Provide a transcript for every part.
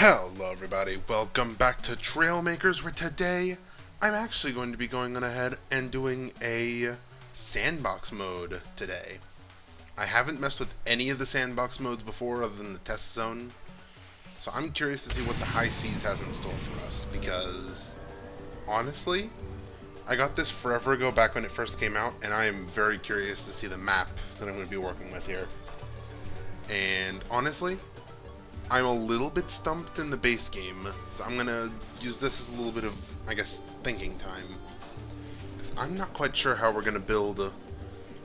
Hello everybody, welcome back to Trailmakers, where today I'm actually going to be going on ahead and doing a sandbox mode today. I haven't messed with any of the sandbox modes before other than the test zone, so I'm curious to see what the high seas has in store for us, because honestly, I got this forever ago back when it first came out, and I am very curious to see the map that I'm going to be working with here. And honestly, I'm a little bit stumped in the base game, so I'm gonna use this as a little bit of, I guess, thinking time. Because I'm not quite sure how we're gonna build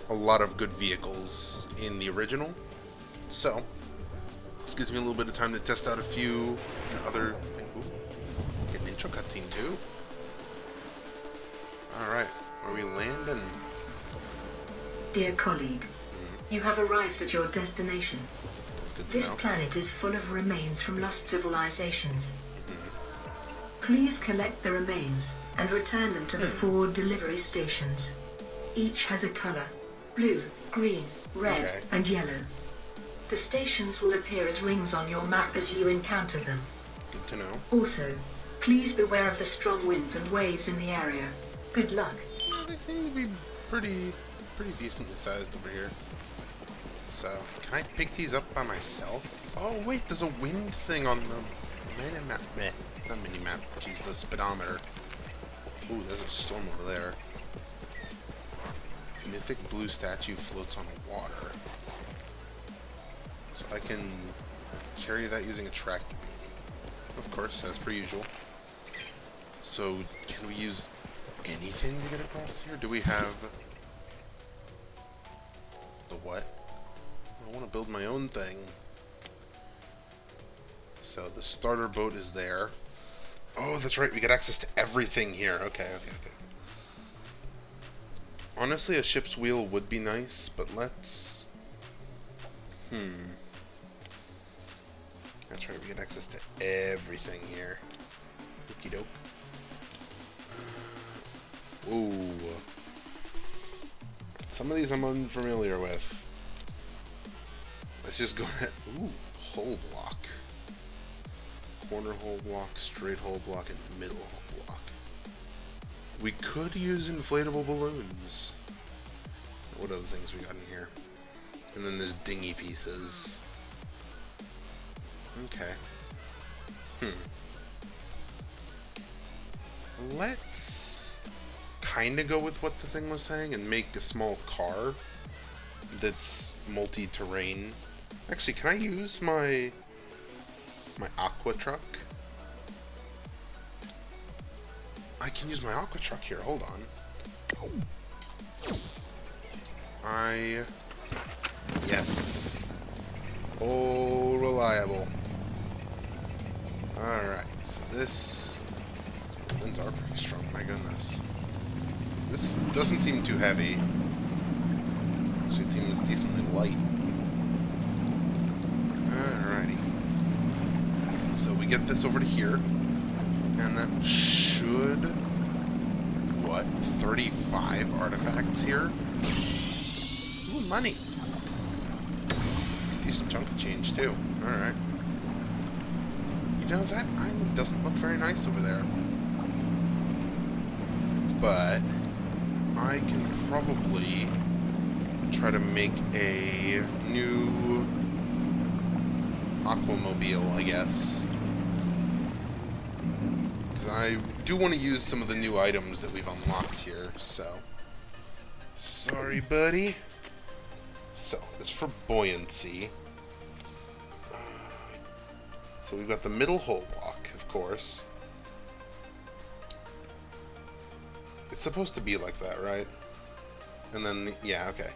a lot of good vehicles in the original. So, this gives me a little bit of time to test out a few other... Ooh, get an intro cutscene too. Alright, where we landing? Dear colleague, you have arrived at your destination. This planet is full of remains from lost civilizations. Please collect the remains and return them to the 4 delivery stations. Each has a color: blue, green, red, and yellow. The stations will appear as rings on your map as you encounter them. Good to know. Also, please beware of the strong winds and waves in the area. Good luck. Yeah, they seem to be pretty decently sized over here. So, can I pick these up by myself? Oh wait, there's a wind thing on the mini-map. Meh, not mini-map, geez, the speedometer. Ooh, there's a storm over there. Mythic blue statue floats on water. So I can carry that using a tractor beam. Of course, as per usual. So, can we use anything to get across here? Do we have... the what? I want to build my own thing. So the starter boat is there. Oh, that's right. We get access to everything here. Okay. Honestly, a ship's wheel would be nice, but let's... That's right. We get access to everything here. Okie doke. Ooh. Some of these I'm unfamiliar with. Let's just go ahead. Ooh, hole block. Corner hole block, straight hole block, and middle hole block. We could use inflatable balloons. What other things we got in here? And then there's dinghy pieces. Okay. Let's kind of go with what the thing was saying and make a small car that's multi-terrain. Actually, can I use my aqua truck? I can use my aqua truck here. Hold on. Yes. Oh, reliable. Alright, so this... The winds are pretty strong, my goodness. This doesn't seem too heavy. Actually, it seems decently light. Alrighty. So we get this over to here, and that should... what? 35 artifacts here? Ooh, money! Decent chunk of change, too. Alright. You know, that island doesn't look very nice over there. But I can probably try to make a new Aquamobile, I guess. Because I do want to use some of the new items that we've unlocked here, so... Sorry, buddy. So, this is for buoyancy. So we've got the middle hull block, of course. It's supposed to be like that, right? And then, yeah, okay.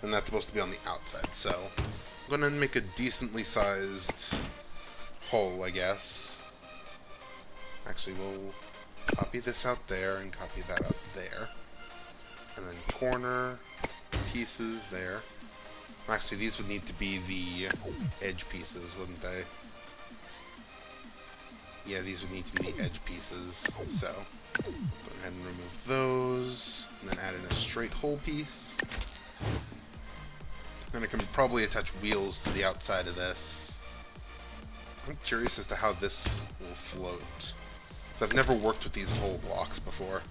And that's supposed to be on the outside, so... I'm gonna make a decently sized hull, I guess. Actually, we'll copy this out there and copy that up there. And then corner pieces there. Actually, these would need to be the edge pieces, wouldn't they? Yeah, these would need to be the edge pieces, so... Go ahead and remove those, and then add in a straight hole piece. Then I can probably attach wheels to the outside of this. I'm curious as to how this will float. I've never worked with these hull blocks before.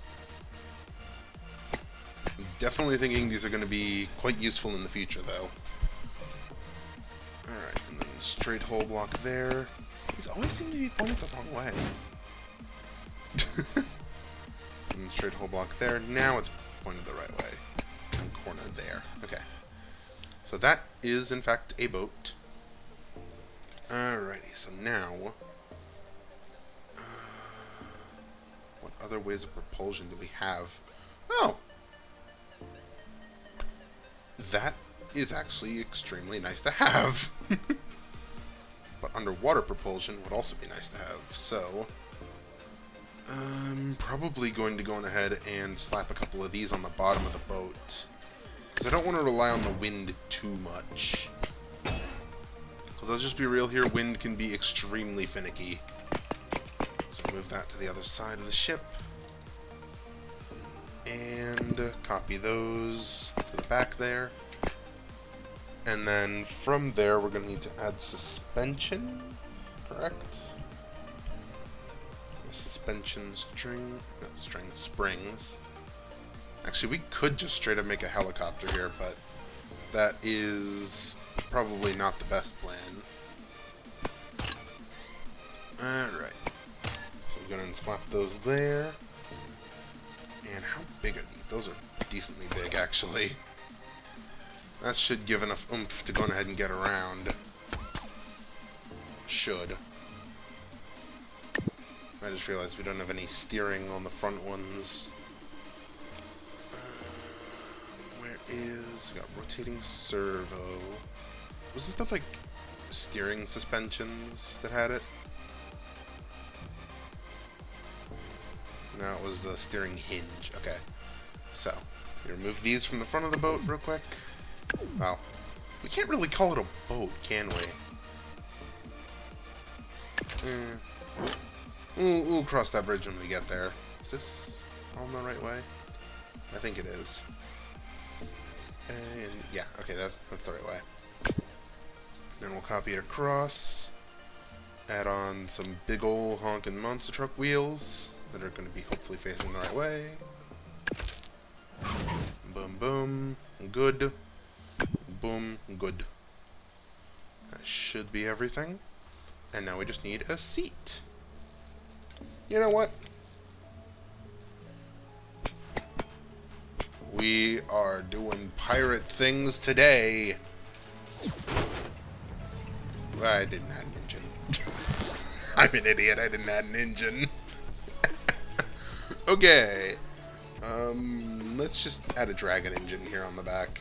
I'm definitely thinking these are going to be quite useful in the future, though. Alright, and then straight hull block there. These always seem to be pointed the wrong way. And straight hull block there. Now it's pointed the right way. And corner there. Okay. So that is, in fact, a boat. Alrighty, so now... what other ways of propulsion do we have? Oh! That is actually extremely nice to have. But underwater propulsion would also be nice to have. So, I'm probably going to go on ahead and slap a couple of these on the bottom of the boat. Because I don't want to rely on the wind too much. Because let's just be real here, wind can be extremely finicky. So move that to the other side of the ship. And copy those to the back there. And then from there, we're going to need to add suspension, correct? Suspension string, not string, springs. Actually, we could just straight up make a helicopter here, but that is probably not the best plan. Alright. So we're going to slap those there. And how big are these? Those are decently big, actually. That should give enough oomph to go ahead and get around. Should. I just realized we don't have any steering on the front ones. Where is... We got rotating servo. Wasn't there, like, steering suspensions that had it? No, it was the steering hinge. Okay. So, we remove these from the front of the boat real quick. Wow. We can't really call it a boat, can we? We'll cross that bridge when we get there. Is this all the right way? I think it is. And yeah, okay, that's the right way. Then we'll copy it across. Add on some big ol' honkin' monster truck wheels that are going to be hopefully facing the right way. Boom, boom. Good. Boom, good. That should be everything. And now we just need a seat. You know what? We are doing pirate things today. I didn't add an engine. I'm an idiot, I didn't add an engine. Okay. Let's just add a dragon engine here on the back.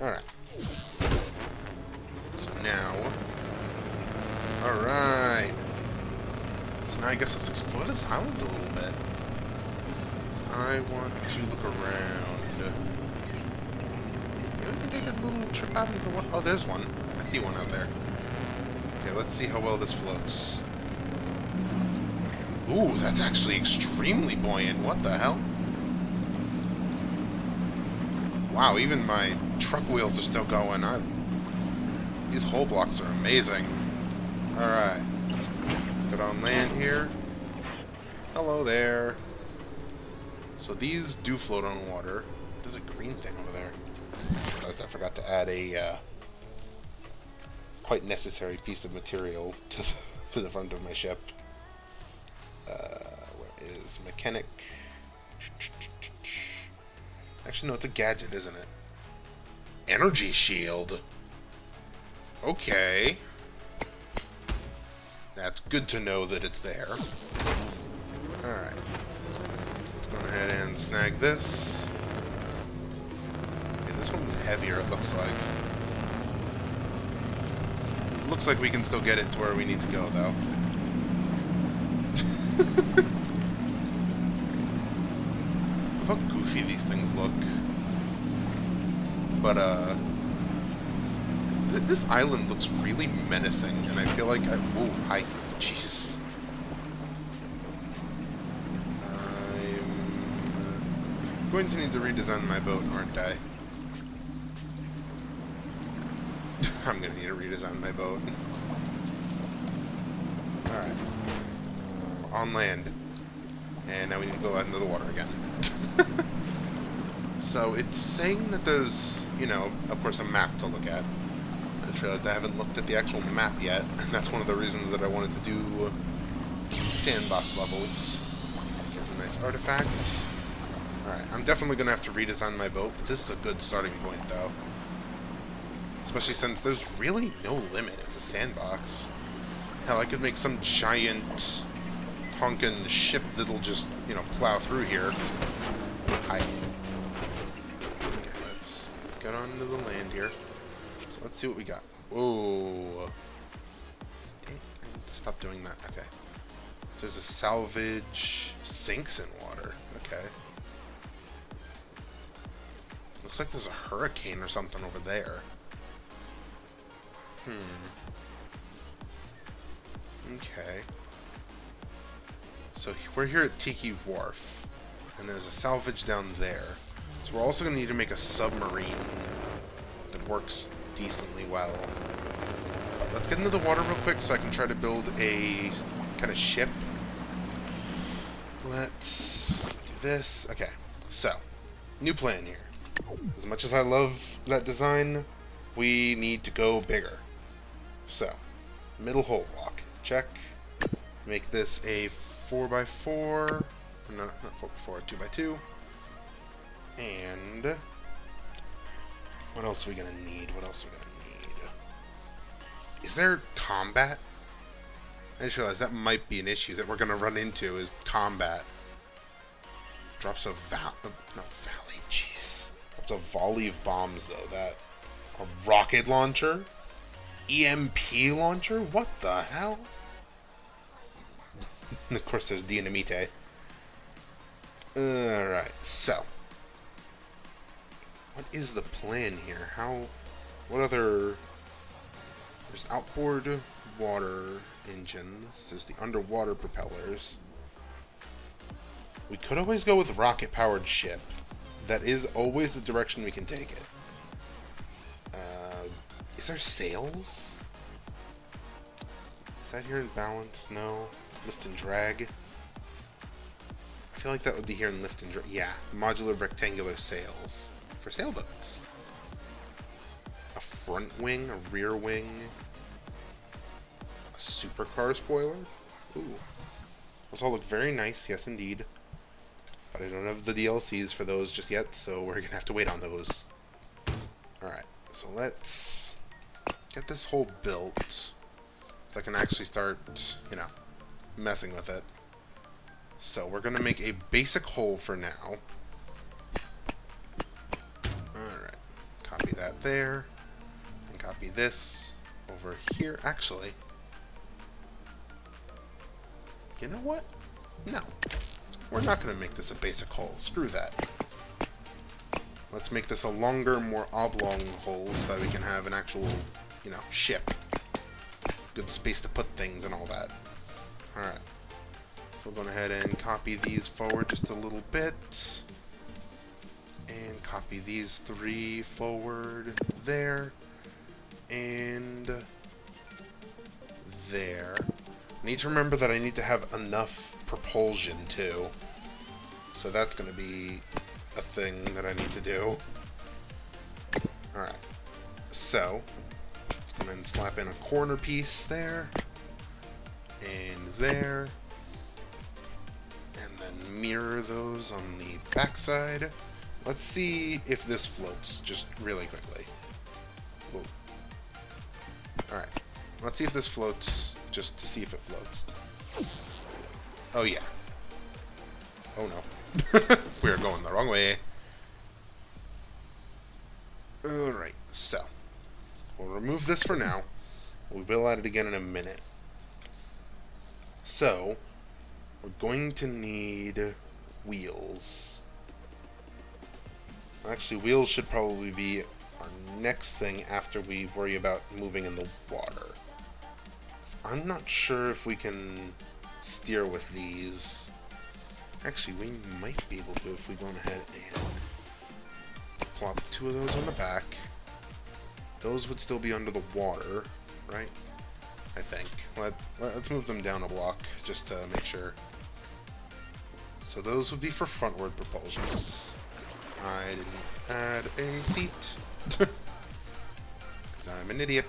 Alright. So now... Alright. So now I guess let's explore this island a little bit. So I want to look around. Maybe we can take a little trip out into the water. Oh, there's one. I see one out there. Okay, let's see how well this floats. Ooh, that's actually extremely buoyant. What the hell? Wow, even my truck wheels are still going. These hull blocks are amazing. Alright. Let's get on land here. Hello there. So these do float on water. There's a green thing over there. I realized I forgot to add a quite necessary piece of material to the front of my ship. Where is mechanic? Actually, no, it's a gadget, isn't it? Energy shield. Okay. That's good to know that it's there. Alright. Let's go ahead and snag this. Okay, this one's heavier, it looks like. Looks like we can still get it to where we need to go, though. How goofy these things look. But, this island looks really menacing, and I feel like oh, hi. Jeez. I'm going to need to redesign my boat, aren't I? I'm going to need to redesign my boat. on land. And now we need to go out into the water again. So it's saying that there's, you know, of course, a map to look at. I just realized I haven't looked at the actual map yet, and that's one of the reasons that I wanted to do sandbox levels. Here's a nice artifact. Alright, I'm definitely going to have to redesign my boat, but this is a good starting point, though. Especially since there's really no limit. It's a sandbox. Hell, I could make some giant honkin' ship that'll just, you know, plow through here. Hi. Okay, let's get onto the land here. So let's see what we got. Whoa. Okay, I need to stop doing that. Okay. There's a salvage sinks in water. Okay. Looks like there's a hurricane or something over there. Okay. So we're here at Tiki Wharf, and there's a salvage down there. So we're also going to need to make a submarine that works decently well. But let's get into the water real quick so I can try to build a kind of ship. Let's do this. Okay, so new plan here. As much as I love that design, we need to go bigger. So, middle hull block, check. Make this a 4x4, not 4x4, 2x2. And what else are we gonna need? What else are we gonna need? Is there combat? I just realized that might be an issue that we're gonna run into is combat. Drops a valley, jeez. Drops a volley of bombs though. That a rocket launcher, EMP launcher. What the hell? And of course, there's Dynamite. Alright, so. What is the plan here? What other... There's outboard water engines. There's the underwater propellers. We could always go with rocket-powered ship. That is always the direction we can take it. Is there sails? Is that here in balance? No. Lift and drag. I feel like that would be here in lift and drag. Yeah, modular rectangular sails for sailboats. A front wing, a rear wing, a supercar spoiler. Ooh, those all look very nice. Yes, indeed. But I don't have the DLCs for those just yet, so we're gonna have to wait on those. All right, so let's get this whole built. So I can actually start, you know, messing with it. So we're gonna make a basic hull for now. Alright, copy that there, and copy this over here. Actually, you know what? No, we're not gonna make this a basic hull. Screw that. Let's make this a longer, more oblong hull so that we can have an actual, you know, ship. Good space to put things and all that. Alright. So we're going ahead and copy these forward just a little bit. And copy these 3 forward there. And there. I need to remember that I need to have enough propulsion too. So that's going to be a thing that I need to do. Alright. So, and then slap in a corner piece there, and there, and then mirror those on the backside. Let's see if this floats, just really quickly. Whoa. Alright, let's see if this floats, just to see if it floats. Oh yeah. Oh no. We are going the wrong way. Alright, so. We'll remove this for now. We will add it again in a minute. So, we're going to need wheels. Actually, wheels should probably be our next thing after we worry about moving in the water. So I'm not sure if we can steer with these. Actually, we might be able to if we go ahead and plop 2 of those on the back. Those would still be under the water, right? I think. Let's move them down a block just to make sure. So those would be for frontward propulsions. I didn't add a seat. Because I'm an idiot.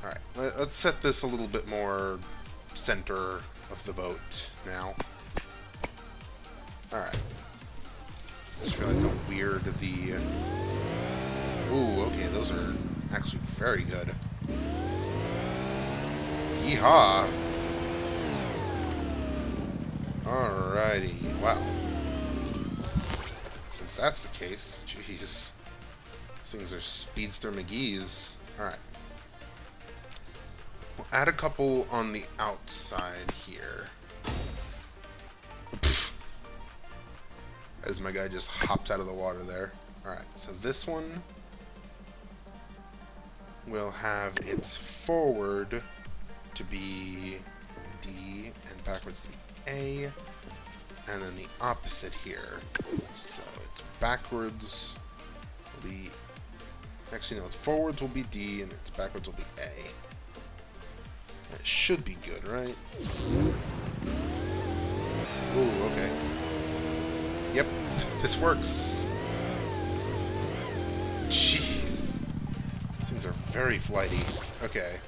Alright, let's set this a little bit more center of the boat now. Alright. Just feel like Ooh, okay, those are actually very good. Yeehaw! Alrighty, wow. Since that's the case, jeez. These things are Speedster McGee's. Alright. We'll add a couple on the outside here. As my guy just hops out of the water there. Alright, so this one will have its forward to be D and backwards to be A, and then the opposite here. So its backwards will be... Actually, no, its forwards will be D and its backwards will be A. That should be good, right? Ooh, okay. Yep, this works. Jeez. Things are very flighty. Okay.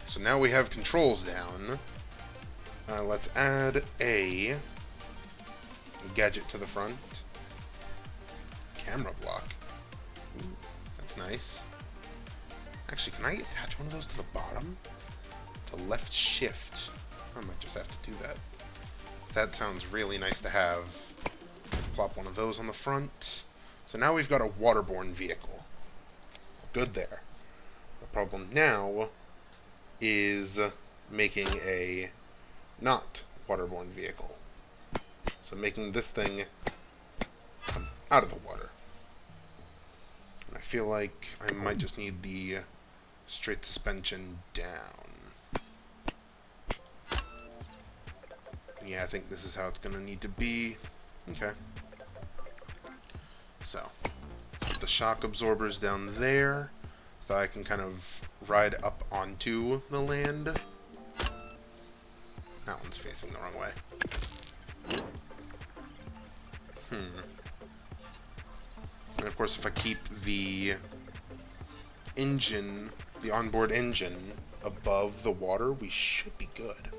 So now we have controls down. Let's add a gadget to the front. Camera block. Ooh, that's nice. Actually, can I attach one of those to the bottom? To left shift. I might just have to do that. That sounds really nice to have. Plop one of those on the front. So now we've got a waterborne vehicle. Good there. The problem now is making a not waterborne vehicle. So making this thing come out of the water. And I feel like I might just need the straight suspension down. Yeah, I think this is how it's going to need to be. Okay. So, put the shock absorbers down there so I can kind of ride up onto the land. That one's facing the wrong way. And of course, if I keep the engine, the onboard engine, above the water, we should be good.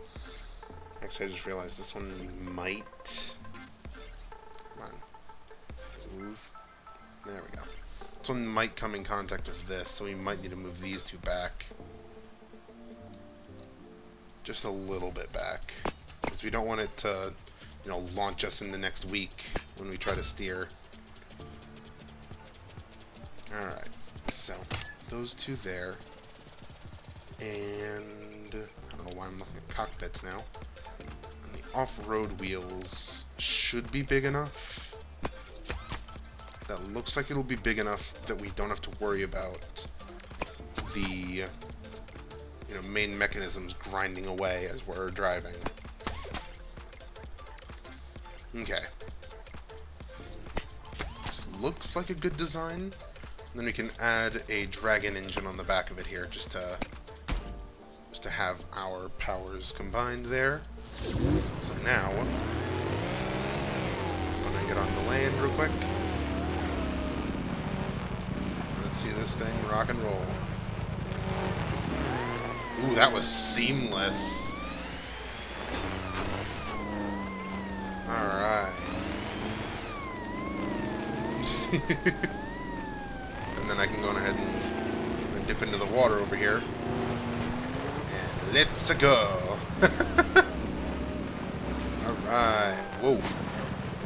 Actually, I just realized this one might... Come on. Move. There we go. This one might come in contact with this, so we might need to move these two back. Just a little bit back. Because we don't want it to, you know, launch us in the next week when we try to steer. Alright. So, those two there. And... I don't know why I'm looking at cockpits now. And the off-road wheels should be big enough. That looks like it'll be big enough that we don't have to worry about the, you know, main mechanisms grinding away as we're driving. Okay. This looks like a good design. And then we can add a dragon engine on the back of it here just to have our powers combined there. So now, I'm gonna get on the land real quick. Let's see this thing rock and roll. Ooh, that was seamless. Alright. And then I can go ahead and dip into the water over here. And let's go. Alright. Whoa.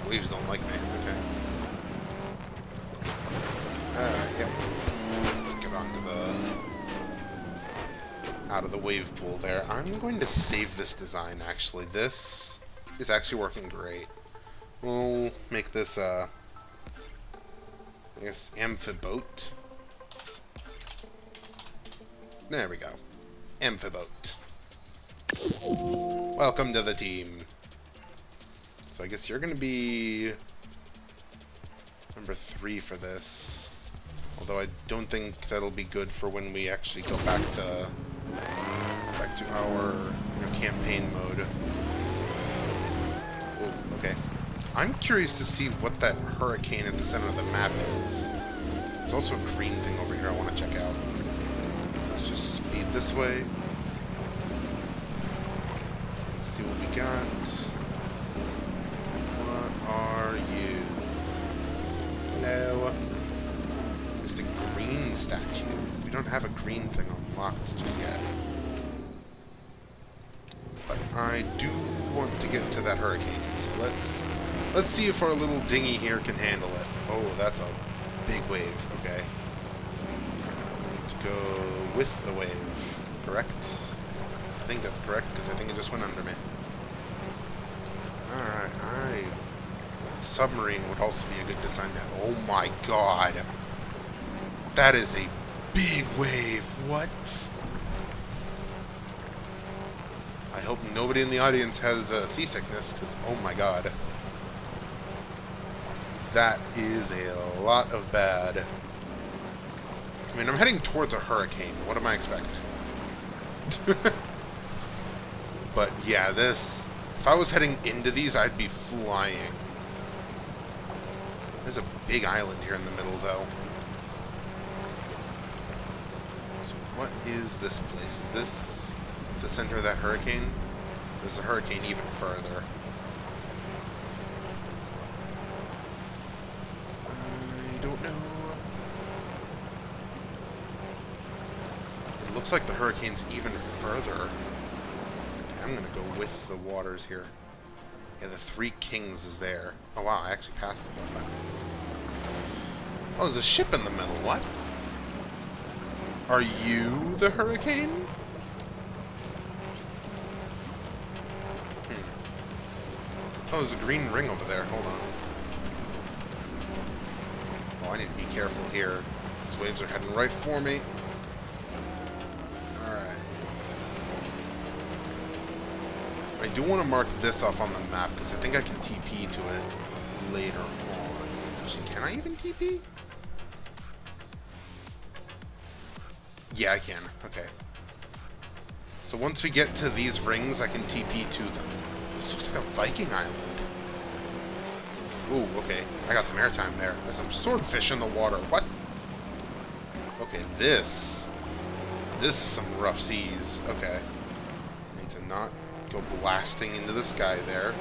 The waves don't like me. Okay. Alright, yep. Let's get onto out of the wave pool there. I'm going to save this design, actually. This is actually working great. We'll make this, I guess, amphiboat. There we go. Amphiboat. Welcome to the team. So I guess you're going to be number 3 for this. Although I don't think that'll be good for when we actually go back to our campaign mode. Oh, okay. I'm curious to see what that hurricane at the center of the map is. There's also a green thing over here I want to check out. So let's just speed this way. Let's see what we got. What are you? Hello. Just a green statue. We don't have a green thing unlocked just yet. But I do want to get to that hurricane. So let's see if our little dinghy here can handle it. Oh, that's a big wave. Okay. I need to go with the wave. Correct? I think that's correct because I think it just went under me. Alright, submarine would also be a good design to have. Oh my god. That is a big wave. What? I hope nobody in the audience has seasickness, because oh my god. That is a lot of bad. I mean, I'm heading towards a hurricane. What am I expecting? But yeah, this... If I was heading into these, I'd be flying. There's a big island here in the middle, though. So what is this place? Is this the center of that hurricane? There's a hurricane even further. I don't know. It looks like the hurricane's even further. I'm gonna go with the waters here. Yeah, the Three Kings is there. Oh wow, I actually passed it. Oh, there's a ship in the middle. What? Are you the hurricane? Oh, there's a green ring over there. Hold on. Oh, I need to be careful here. These waves are heading right for me. Alright. I do want to mark this off on the map, because I think I can TP to it later on. Actually, can I even TP? Yeah, I can. Okay. So once we get to these rings, I can TP to them. This looks like a Viking island. Ooh, okay. I got some airtime there. There's some swordfish in the water. What? Okay, this is some rough seas. Okay. I need to not go blasting into the sky there.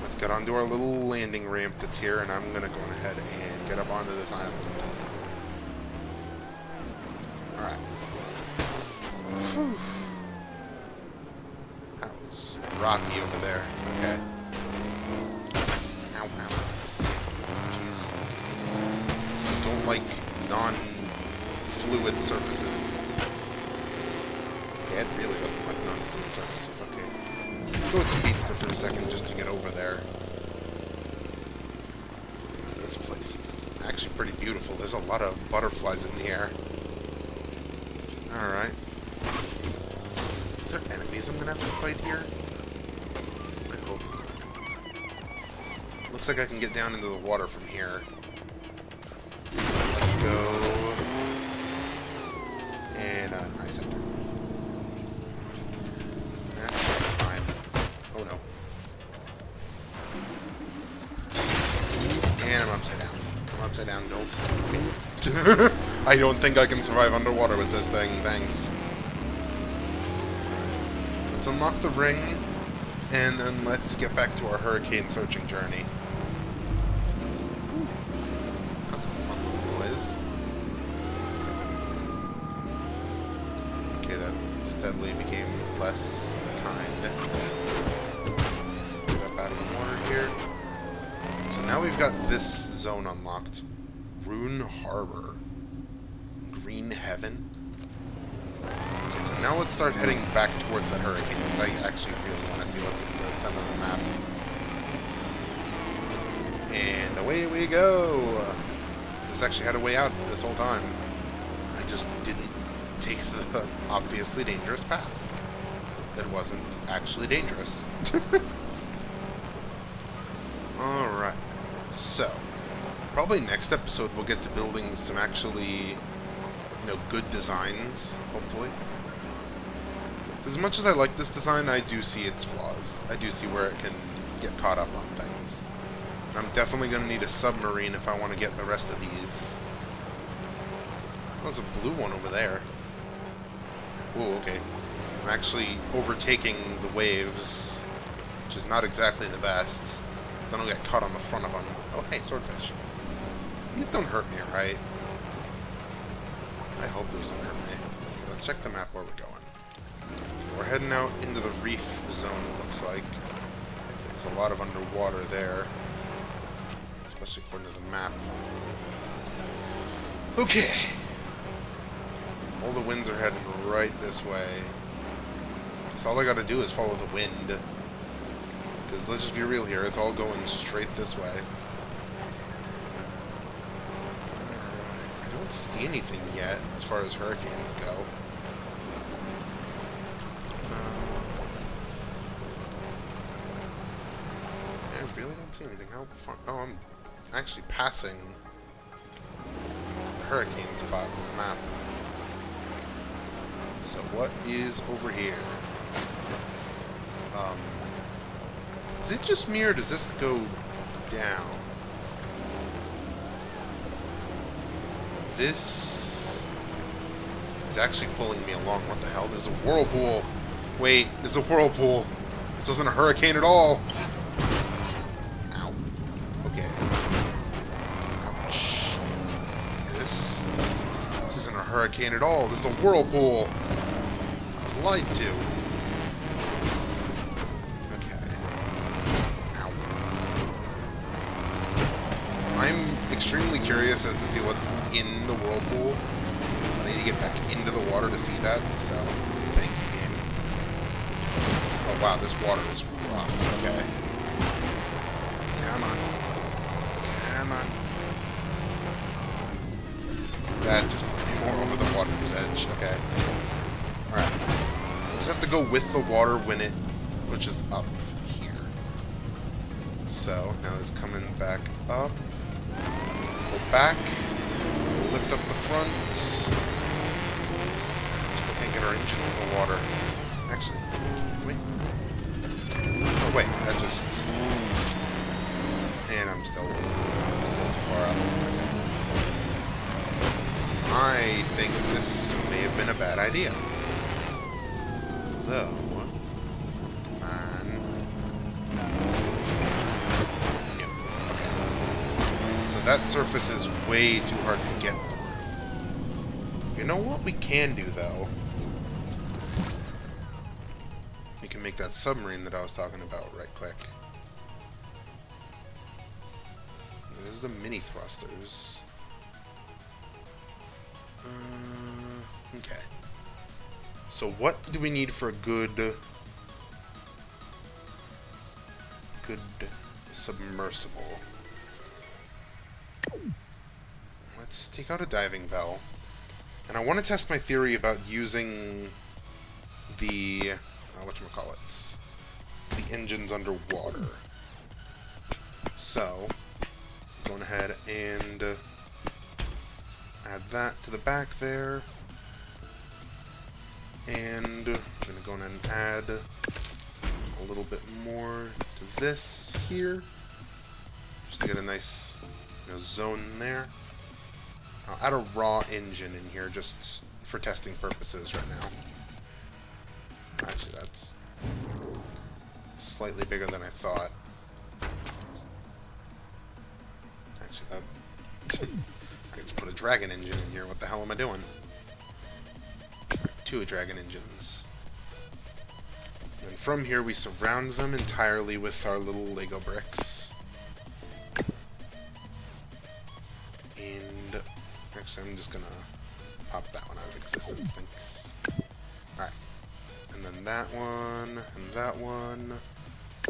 Let's get onto our little landing ramp that's here, and I'm gonna go ahead and get up onto this island. Alright. Whew. That was rocky over there. Okay. Ow, ow. Jeez. So I don't like non-fluid surfaces. Yeah, it really doesn't like non-fluid surfaces. Okay. Go with Speedster for a second just to get over there. This place is actually pretty beautiful. There's a lot of butterflies in the air. Alright. Is there enemies I'm gonna have to fight here? I hope not. Looks like I can get down into the water from here. Let's go. And nice enter. That's fine. Oh no. And I'm upside down. I'm upside down. Nope. I don't think I can survive underwater with this thing. Thanks. Let's unlock the ring, and then let's get back to our hurricane searching journey. Ooh. That's a fun little noise. Okay, that steadily became less kind. Get up out of the water here. So now we've got this zone unlocked. Rune Harbor. Green Heaven. Okay, so now let's start heading back towards that hurricane, because I actually really want to see what's in the center of the map. And away we go! This actually had a way out this whole time. I just didn't take the obviously dangerous path. It wasn't actually dangerous. Alright, so Probably next episode we'll get to building some actually, good designs, hopefully. As much as I like this design, I do see its flaws. I do see where it can get caught up on things. I'm definitely going to need a submarine if I want to get the rest of these. Oh, there's a blue one over there. Ooh, okay. I'm actually overtaking the waves, which is not exactly the best. So I don't get caught on the front of them. Oh, hey, swordfish. These don't hurt me, right? I hope those don't hurt me. Let's check the map where we're going. We're heading out into the reef zone, it looks like. There's a lot of underwater there. Especially according to the map. Okay. All the winds are heading right this way. So all I gotta do is follow the wind. Because let's just be real here, it's all going straight this way. I don't see anything yet as far as hurricanes go. I really don't see anything. How far? Oh, I'm actually passing the hurricane spot on the map. So what is over here? Is it just me or does this go down? This is actually pulling me along. What the hell? There's a whirlpool. Wait, there's a whirlpool. This wasn't a hurricane at all. Ow. Okay. Ouch. Yeah, this isn't a hurricane at all. This is a whirlpool. I was lied to. Extremely curious as to see what's in the whirlpool. I need to get back into the water to see that, so thank you, game. Oh wow, this water is rough. Okay. Come on. Come on. That just put me more over the water's edge. Okay. Alright. We'll just have to go with the water when it pushes up here. So, now it's coming back up. Go back, lift up the front. Still can't get our engines in the water. Actually, can we? Oh wait, that just... And I'm still too far out. I think this may have been a bad idea. Though... That surface is way too hard to get through. You know what we can do, though? We can make that submarine that I was talking about right quick. There's the mini thrusters. Okay. So what do we need for a good submersible? Let's take out a diving bell. And I want to test my theory about using the... whatchamacallits? The engines underwater. So, going ahead and add that to the back there. And I'm going to go in and add a little bit more to this here. Just to get a nice zone there. I'll add a raw engine in here just for testing purposes right now. Actually, that's slightly bigger than I thought. Actually, that... I could just put a dragon engine in here. What the hell am I doing? Two dragon engines. And from here, we surround them entirely with our little Lego bricks. And... Actually, I'm just gonna pop that one out of existence. Thanks. Alright. And then that one, and that one.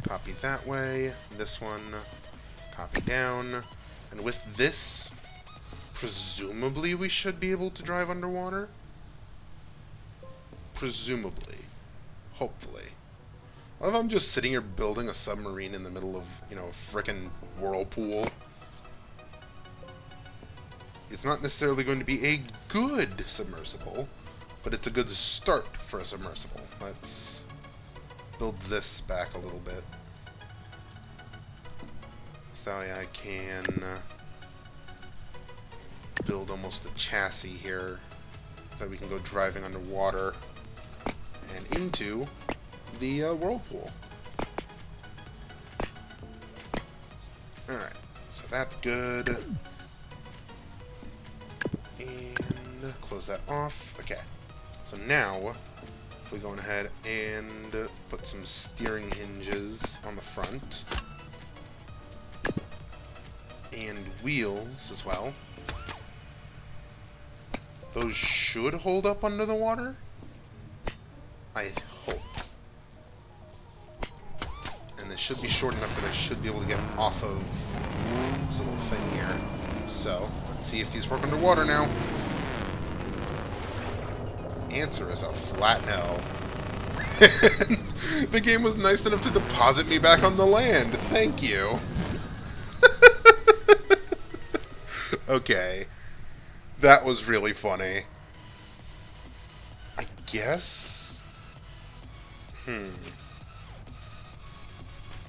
Copy that way. This one. Copy down. And with this, presumably we should be able to drive underwater? Presumably. Hopefully. What if I'm just sitting here building a submarine in the middle of, a frickin' whirlpool? It's not necessarily going to be a good submersible, but it's a good start for a submersible. Let's build this back a little bit. So that way I can build almost a chassis here, so that we can go driving underwater and into the whirlpool. Alright, so that's good. And close that off. Okay, so now if we go ahead and put some steering hinges on the front and wheels as well. Those should hold up under the water, I hope. And they should be short enough that I should be able to get off of this little thing here. So, let's see if these work underwater now. Answer is a flat no. The game was nice enough to deposit me back on the land. Thank you. Okay. That was really funny. I guess...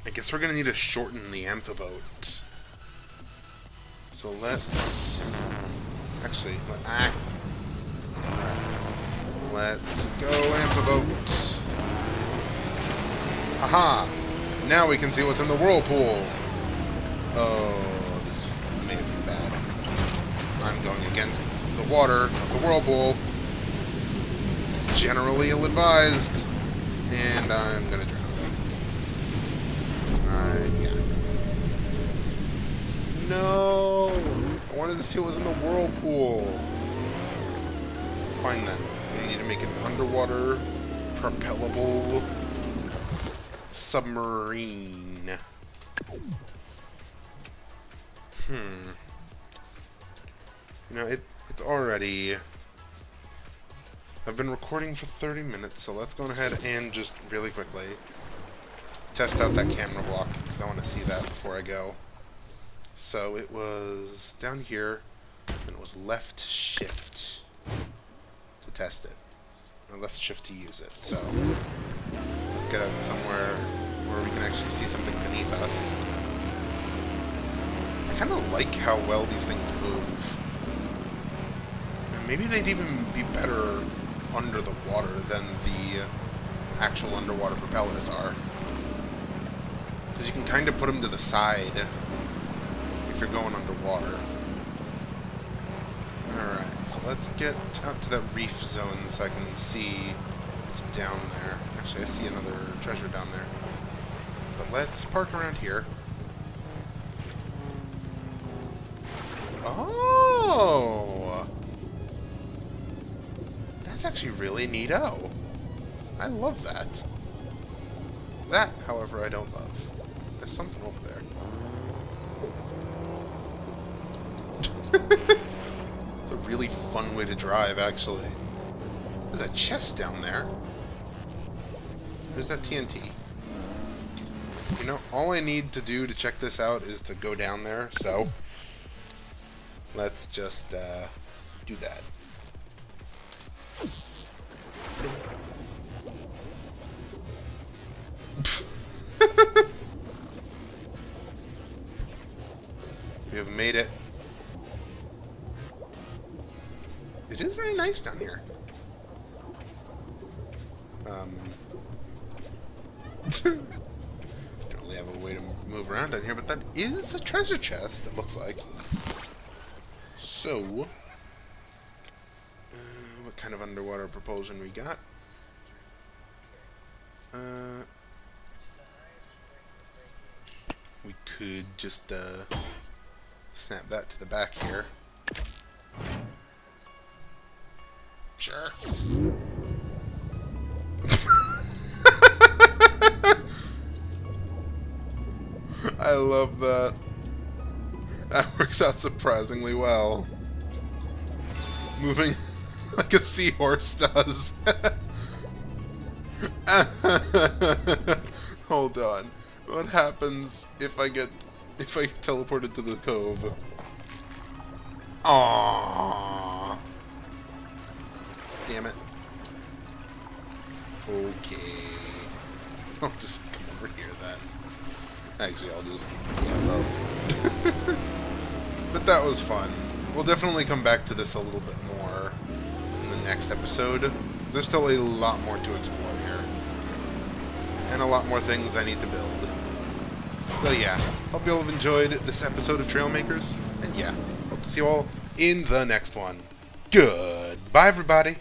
I guess we're gonna need to shorten the amphiboat. So let's... Actually, alright. Let's go, amphiboat. Aha! Now we can see what's in the whirlpool. Oh, this may have been bad. I'm going against the water of the whirlpool. It's generally ill-advised. And I'm gonna drown. Yeah. No! I wanted to see what was in the whirlpool. Fine then. We need to make an underwater, propellable submarine. You know, it's already... I've been recording for 30 minutes, so let's go ahead and just really quickly test out that camera block, because I want to see that before I go. So it was down here, and it was left shift to test it, and left shift to use it. So let's get out somewhere where we can actually see something beneath us. I kind of like how well these things move. And maybe they'd even be better under the water than the actual underwater propellers are. Because you can kind of put them to the side if you're going underwater. Alright, so let's get out to that reef zone so I can see what's down there. Actually, I see another treasure down there. But let's park around here. Oh! That's actually really neato. I love that. That, however, I don't love. There's something over there. It's a really fun way to drive, actually. There's a chest down there. There's that TNT. You know, all I need to do to check this out is to go down there, so let's just do that. We have made it. It is very nice down here. Don't really have a way to move around down here, but that is a treasure chest, it looks like. So, what kind of underwater propulsion we got? We could just snap that to the back here. Sure. I love that. That works out surprisingly well. Moving like a seahorse does. Hold on. What happens if I get teleported to the cove? Aww. Damn it. Okay. I'll just come over here then. Actually, I'll just camp out. But that was fun. We'll definitely come back to this a little bit more in the next episode. There's still a lot more to explore here. And a lot more things I need to build. So yeah, hope you all have enjoyed this episode of Trailmakers. And yeah, hope to see you all in the next one. Goodbye, everybody.